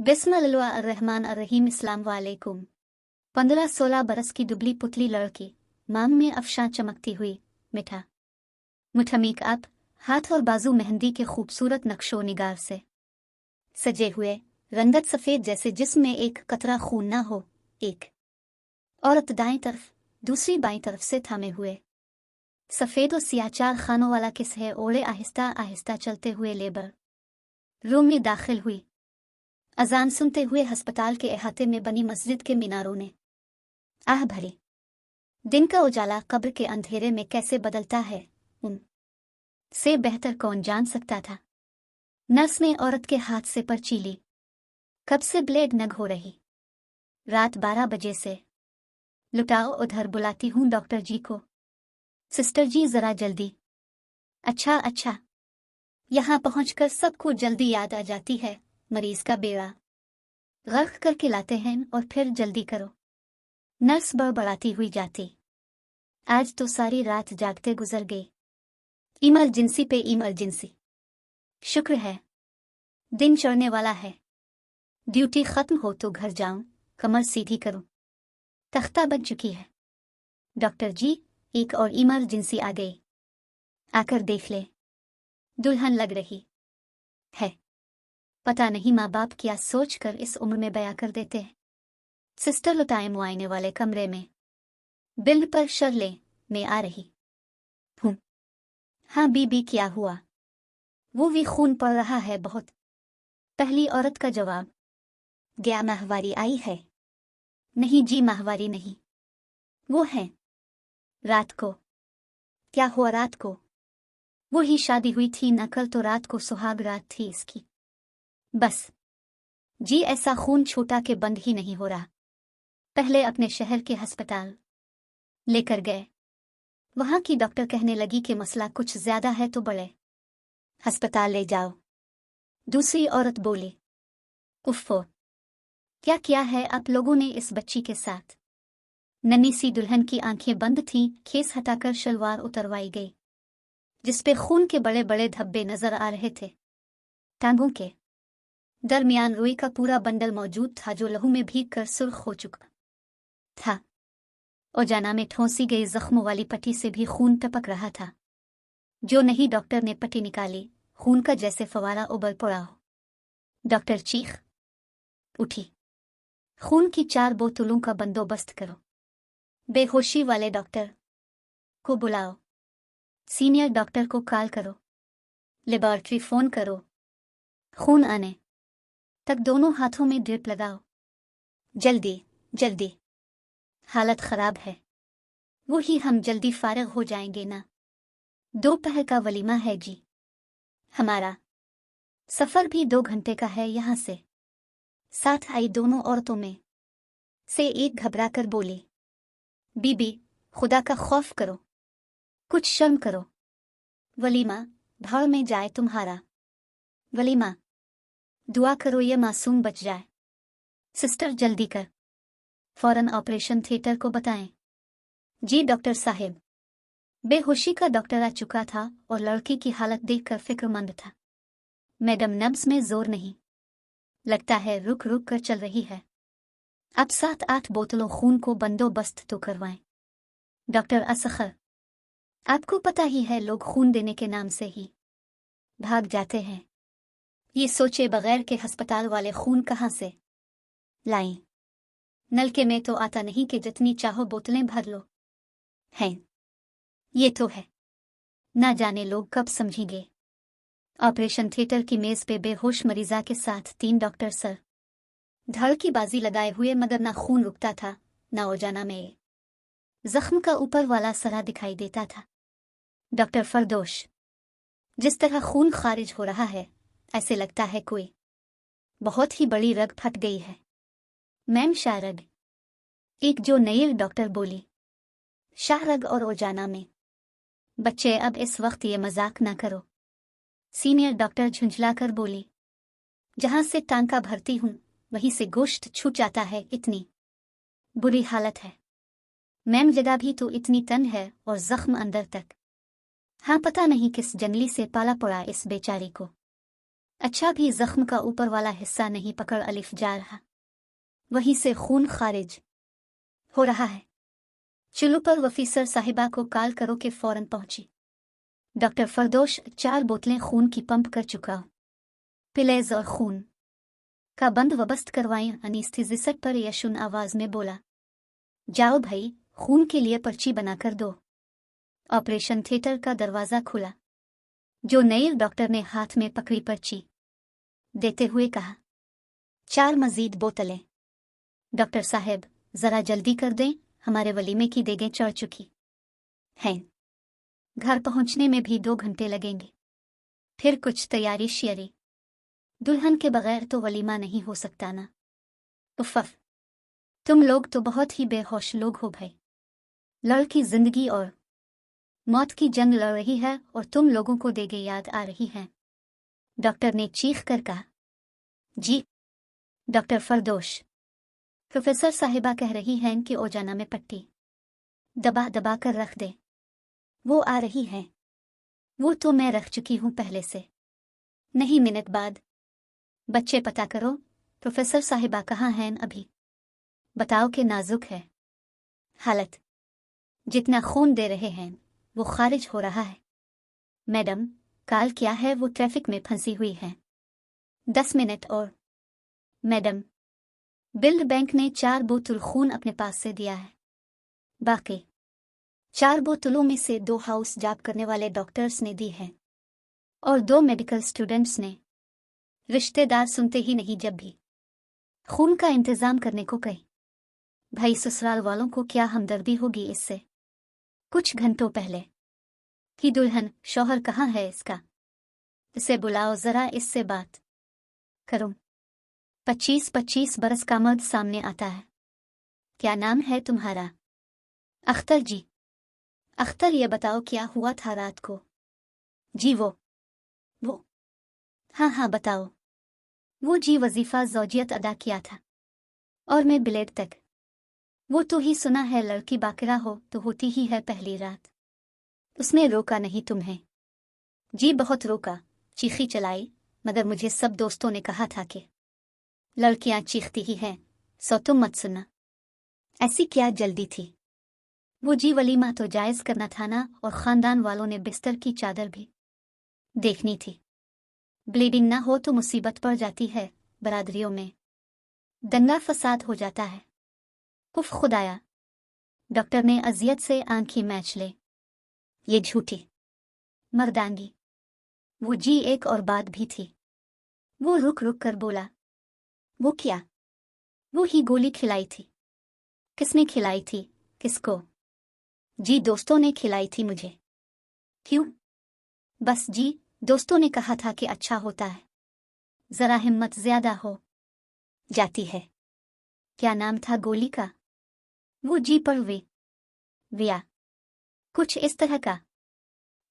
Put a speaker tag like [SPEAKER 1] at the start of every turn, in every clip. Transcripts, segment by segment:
[SPEAKER 1] बिस्मिल्लाहिर्रहमानिर्रहीम। अस्सलाम वालेकुम। 15-16 बरस की दुबली पुतली लड़की, मांग में अफशां चमकती हुई, मिठा मुठा मेकअप, हाथ और बाजू मेहंदी के खूबसूरत नक्शो निगार से सजे हुए, रंगत सफ़ेद जैसे जिस्म में एक कतरा खून ना हो। एक औरत दाएं तरफ, दूसरी बाईं तरफ से थामे हुए, सफ़ेद और सियाह चार खानों वाला किस है ओढ़े आहिस्ता आहिस्ता चलते हुए लेबर रूम में दाखिल हुई। अजान सुनते हुए अस्पताल के अहाते में बनी मस्जिद के मीनारों ने आह भरी। दिन का उजाला कब्र के अंधेरे में कैसे बदलता है, उन से बेहतर कौन जान सकता था। नर्स ने औरत के हाथ से पर्ची ली। कब से ब्लेड नग हो रही? रात 12 बजे से। लुटाओ उधर, बुलाती हूँ डॉक्टर जी को। सिस्टर जी जरा जल्दी। अच्छा अच्छा, यहाँ पहुंचकर सबको जल्दी याद आ जाती है, मरीज का बेड़ा गर्क करके लाते हैं और फिर जल्दी करो। नर्स बड़बड़ाती हुई जाती। आज तो सारी रात जागते गुजर गई। इमरजेंसी पे इमरजेंसी। शुक्र है दिन चढ़ने वाला है। ड्यूटी खत्म हो तो घर जाऊं, कमर सीधी करूं। तख्ता बन चुकी है। डॉक्टर जी, एक और इमरजेंसी आ गई, आकर देख ले। दुल्हन लग रही है। पता नहीं माँ बाप क्या सोचकर इस उम्र में बया कर देते हैं। सिस्टर लुटाए मुआयने वाले कमरे में। बिल पर शर्ले में आ रही हूँ। हाँ बीबी, क्या हुआ? वो भी खून पड़ रहा है बहुत। पहली औरत का जवाब। क्या माहवारी आई है? नहीं जी, माहवारी नहीं। वो है रात को। क्या हुआ रात को? वो ही शादी हुई थी न कल, तो रात को सुहाग रात थी इसकी। बस जी, ऐसा खून छूटा के बंद ही नहीं हो रहा। पहले अपने शहर के अस्पताल लेकर गए। वहां की डॉक्टर कहने लगी कि मसला कुछ ज्यादा है तो बड़े अस्पताल ले जाओ। दूसरी औरत बोली, उफ़्फ़ो, क्या किया है आप लोगों ने इस बच्ची के साथ? नन्ही सी दुल्हन की आंखें बंद थीं। खेस हटाकर शलवार उतरवाई गई, जिसपे खून के बड़े बड़े धब्बे नजर आ रहे थे। टांगों के दरमियान रुई का पूरा बंडल मौजूद था, जो लहू में भीग कर सुर्ख हो चुका था। ओजाना में ठोंसी गई जख्मों वाली पट्टी से भी खून टपक रहा था। जो नहीं डॉक्टर ने पट्टी निकाली, खून का जैसे फवारा उबल पड़ा हो। डॉक्टर चीख उठी। खून की 4 बोतलों का बंदोबस्त करो। बेहोशी वाले डॉक्टर को बुलाओ। सीनियर डॉक्टर को कॉल करो। लेबॉर्ट्री फोन करो। खून आने तक दोनों हाथों में ड्रिप लगाओ। जल्दी जल्दी, हालत खराब है। वो ही हम जल्दी फारिग हो जाएंगे ना। दोपहर का वलीमा है जी। हमारा सफर भी 2 घंटे का है यहाँ से। साथ आई दोनों औरतों में से एक घबराकर बोली, बीबी, खुदा का खौफ करो, कुछ शर्म करो। वलीमा भाड़ में जाए तुम्हारा वलीमा। दुआ करो ये मासूम बच जाए। सिस्टर जल्दी कर, फौरन ऑपरेशन थिएटर को बताएं। जी डॉक्टर साहिब। बेहोशी का डॉक्टर आ चुका था और लड़की की हालत देखकर फिक्रमंद था। मैडम, नब्ज में जोर नहीं, लगता है रुक रुक कर चल रही है। अब 7-8 बोतलों खून को बंदोबस्त तो करवाएं। डॉक्टर असखर, आपको पता ही है लोग खून देने के नाम से ही भाग जाते हैं। ये सोचे बगैर के अस्पताल वाले खून कहाँ से लाएं। नलके में तो आता नहीं कि जितनी चाहो बोतलें भर लो। हैं ये तो है, ना जाने लोग कब समझेंगे। ऑपरेशन थिएटर की मेज पे बेहोश मरीजा के साथ 3 डॉक्टर सर धड़ की बाजी लगाए हुए, मगर ना खून रुकता था, ना ओजाना में जख्म का ऊपर वाला सरा दिखाई देता था। डॉक्टर फरदोश, जिस तरह खून खारिज हो रहा है, ऐसे लगता है कोई बहुत ही बड़ी रग फट गई है। मैम शाहरग, एक जो नई डॉक्टर बोली। शाहरग और ओजाना में बच्चे, अब इस वक्त ये मजाक ना करो। सीनियर डॉक्टर झुंझलाकर बोली, जहां से टांका भरती हूं वहीं से गोश्त छूट जाता है, इतनी बुरी हालत है। मैम जगह भी तो इतनी तन है और जख्म अंदर तक। हाँ, पता नहीं किस जंगली से पाला पड़ा इस बेचारी को। अच्छा भी जख्म का ऊपर वाला हिस्सा नहीं पकड़ अलिफ जा रहा, वहीं से खून खारिज हो रहा है। चुल्लू पर वफीसर साहिबा को कॉल करो कि फौरन पहुंची। डॉक्टर फरदोश 4 बोतलें खून की पंप कर चुका हूं। पिलेज और खून का बंदोबस्त करवाएं। अनीस्थीजिस्ट पर यशुन आवाज में बोला, जाओ भाई, खून के लिए पर्ची बनाकर दो। ऑपरेशन थिएटर का दरवाजा खुला। जो नई डॉक्टर ने हाथ में पकड़ी पर्ची देते हुए कहा, 4 मजीद बोतलें। डॉक्टर साहब, जरा जल्दी कर दें, हमारे वलीमे की देगें चढ़ चुकी हैं। घर पहुंचने में भी 2 घंटे लगेंगे। फिर कुछ तैयारी शियरी। दुल्हन के बगैर तो वलीमा नहीं हो सकता ना। उफ़, तुम लोग तो बहुत ही बेहोश लोग हो भाई। लड़की जिंदगी और मौत की जंग लड़ रही है और तुम लोगों को देगे याद आ रही है। डॉक्टर ने चीख कर कहा। जी डॉक्टर फरदोश, प्रोफेसर साहिबा कह रही हैं कि ओजाना में पट्टी दबा दबा कर रख दे। वो आ रही हैं। वो तो मैं रख चुकी हूं पहले से। नहीं, मिनट बाद। बच्चे पता करो, प्रोफेसर साहिबा कहाँ हैं अभी? बताओ कि नाजुक है हालत। जितना खून दे रहे हैं वो खारिज हो रहा है। मैडम, काल क्या है? वो ट्रैफिक में फंसी हुई है। 10 मिनट और। मैडम, बिल्ड बैंक ने 4 बोतल खून अपने पास से दिया है। बाकी 4 बोतलों में से 2 हाउस जॉब करने वाले डॉक्टर्स ने दी है और 2 मेडिकल स्टूडेंट्स ने। रिश्तेदार सुनते ही नहीं जब भी खून का इंतजाम करने को कहे। भाई ससुराल वालों को क्या हमदर्दी होगी इससे? कुछ घंटों पहले की दुल्हन, शौहर कहाँ है इसका? इसे बुलाओ जरा, इससे बात करो। 25 बरस का मर्द सामने आता है। क्या नाम है तुम्हारा? अख्तर जी। अख्तर, ये बताओ क्या हुआ था रात को? जी वो हाँ बताओ। वो जी वजीफा ज़ौजियत अदा किया था और मैं ब्लेड तक। वो तो ही सुना है लड़की बाकिरा हो तो होती ही है पहली रात। उसने रोका नहीं तुम्हें? जी बहुत रोका, चीखी चलाई, मगर मुझे सब दोस्तों ने कहा था कि लड़कियां चीखती ही हैं, सो तुम मत सुनना। ऐसी क्या जल्दी थी? वो जी वलीमा तो जायज़ करना था ना, और ख़ानदान वालों ने बिस्तर की चादर भी देखनी थी। ब्लीडिंग ना हो तो मुसीबत पड़ जाती है, बरादरियों में दंगा फसाद हो जाता है। उफ खुदाया! डॉक्टर ने अजियत से आंखें मैच ले। ये झूठी मर्दांगी। वो जी एक और बात भी थी। वो रुक रुक कर बोला, वो क्या? वो ही गोली खिलाई थी। किसने खिलाई थी? किसको? जी दोस्तों ने खिलाई थी मुझे। क्यों? बस जी, दोस्तों ने कहा था कि अच्छा होता है, जरा हिम्मत ज्यादा हो जाती है। क्या नाम था गोली का? वो जी पर विया कुछ इस तरह का।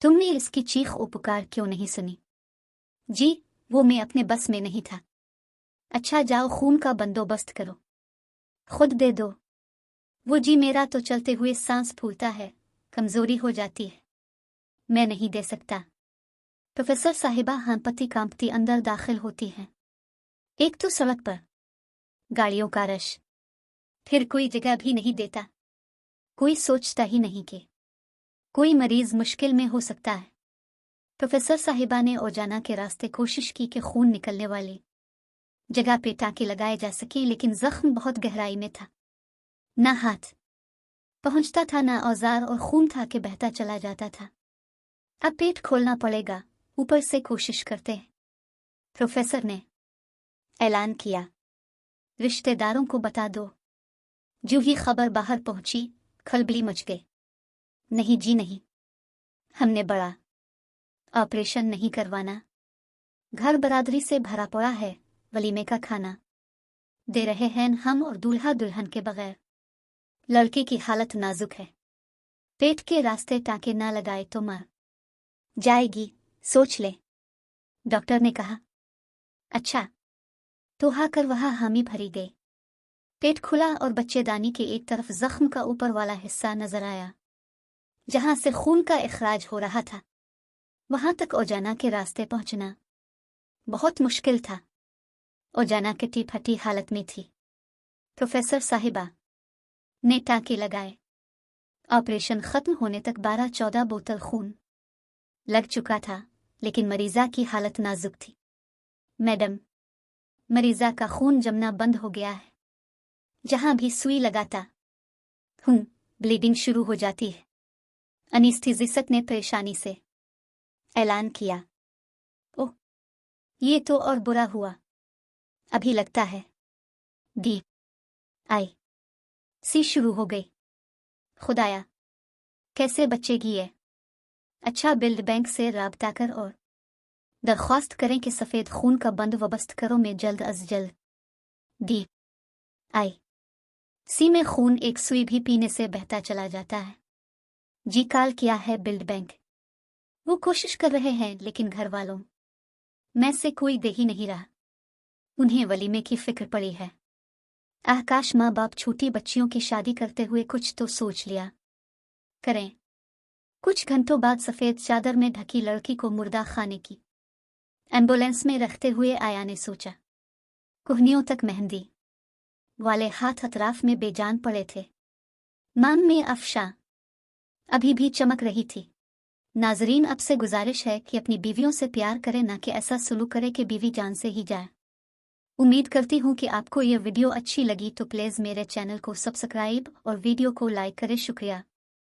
[SPEAKER 1] तुमने इसकी चीख ओ पुकार क्यों नहीं सुनी? जी वो मैं अपने बस में नहीं था। अच्छा जाओ, खून का बंदोबस्त करो, खुद दे दो। वो जी मेरा तो चलते हुए सांस फूलता है, कमजोरी हो जाती है, मैं नहीं दे सकता। प्रोफेसर साहिबा हांपती कांपती अंदर दाखिल होती हैं। एक तो सड़क पर गाड़ियों का रश, फिर कोई जगह भी नहीं देता। कोई सोचता ही नहीं कि कोई मरीज मुश्किल में हो सकता है। प्रोफेसर साहिबा ने ओजाना के रास्ते कोशिश की कि खून निकलने वाली जगह पे टाँके लगाए जा सके, लेकिन जख्म बहुत गहराई में था। ना हाथ पहुंचता था, ना औजार, और खून था कि बहता चला जाता था। अब पेट खोलना पड़ेगा, ऊपर से कोशिश करते हैं। प्रोफेसर ने ऐलान किया, रिश्तेदारों को बता दो। जो ही खबर बाहर पहुंची, खलबली मच गई। नहीं जी नहीं, हमने बड़ा ऑपरेशन नहीं करवाना। घर बरादरी से भरा पड़ा है, वलीमे का खाना दे रहे हैं हम, और दूल्हा दुल्हन के बगैर। लड़के की हालत नाजुक है, पेट के रास्ते टाँके ना लगाए तो मर जाएगी, सोच ले। डॉक्टर ने कहा। अच्छा, तो हाँ कर वहाँ हामी भरी गई। पेट खुला और बच्चेदानी के एक तरफ जख्म का ऊपर वाला हिस्सा नजर आया, जहां से खून का इखराज हो रहा था। वहां तक ओजाना के रास्ते पहुंचना बहुत मुश्किल था। ओजाना कटी फटी हालत में थी। प्रोफेसर साहिबा ने टाँके लगाए। ऑपरेशन खत्म होने तक 12-14 बोतल खून लग चुका था, लेकिन मरीजा की हालत नाजुक थी। मैडम, मरीजा का खून जमना बंद हो गया है। जहां भी सुई लगाता हूं, ब्लीडिंग शुरू हो जाती है। एनेस्थीसिस्ट ने परेशानी से ऐलान किया। ओह, ये तो और बुरा हुआ। अभी लगता है DIC शुरू हो गई। खुदाया, कैसे बचेगी ये? अच्छा, ब्लड बैंक से राब्ता कर और दरख्वास्त करें कि सफ़ेद खून का बंदोबस्त करो। में जल्द अज जल्द DIC में खून एक सुई भी पीने से बहता चला जाता है। जी कॉल किया है ब्लड बैंक। वो कोशिश कर रहे हैं, लेकिन घर वालों में से कोई दे ही नहीं रहा। उन्हें वलीमे की फिक्र पड़ी है। आकाश, माँ बाप छोटी बच्चियों की शादी करते हुए कुछ तो सोच लिया करें। कुछ घंटों बाद सफ़ेद चादर में ढकी लड़की को मुर्दा खाने की एम्बुलेंस में रखते हुए आया ने सोचा। कुहनियों तक मेहंदी वाले हाथ अतराफ में बेजान पड़े थे। मांग में अफशा अभी भी चमक रही थी। नाजरीन, अब से गुजारिश है कि अपनी बीवियों से प्यार करें, ना कि ऐसा सलूक करे कि बीवी जान से ही जाए। उम्मीद करती हूँ कि आपको यह वीडियो अच्छी लगी, तो प्लीज़ मेरे चैनल को सब्सक्राइब और वीडियो को लाइक करें। शुक्रिया।